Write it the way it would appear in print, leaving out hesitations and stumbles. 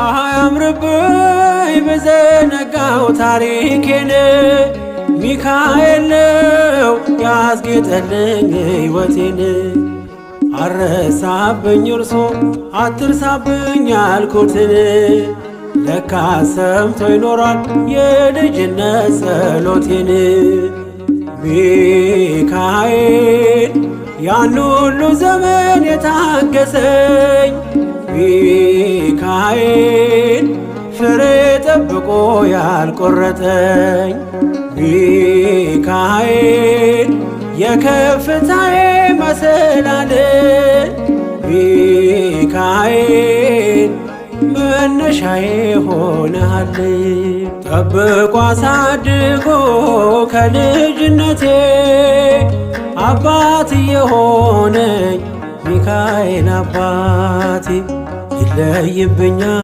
አያምርብኝ በዘነጋው ታሪኬን ሚካኤል ነው ያስጌጠልኝ ሕይወቴን። አረሳብኝ እርሶ አትርሳብኝ ያልኩትን ለካ ሰምቶ ይኖራል የልጅነት ጸሎቴን። ሚካኤል ያን ሁሉ ዘመን የታገሰኝ ሚካኤል ፍሬ ጠብቆ ያልቆረጠኝ ሚካኤል የከፍታዬ መሰላል ሚካኤል መነሻዬ ሆነሃል። ጠብቆ አሳድጎ ከልጅነቴ አባት የሆነኝ ሚካኤል አባቴ ይለይብኛል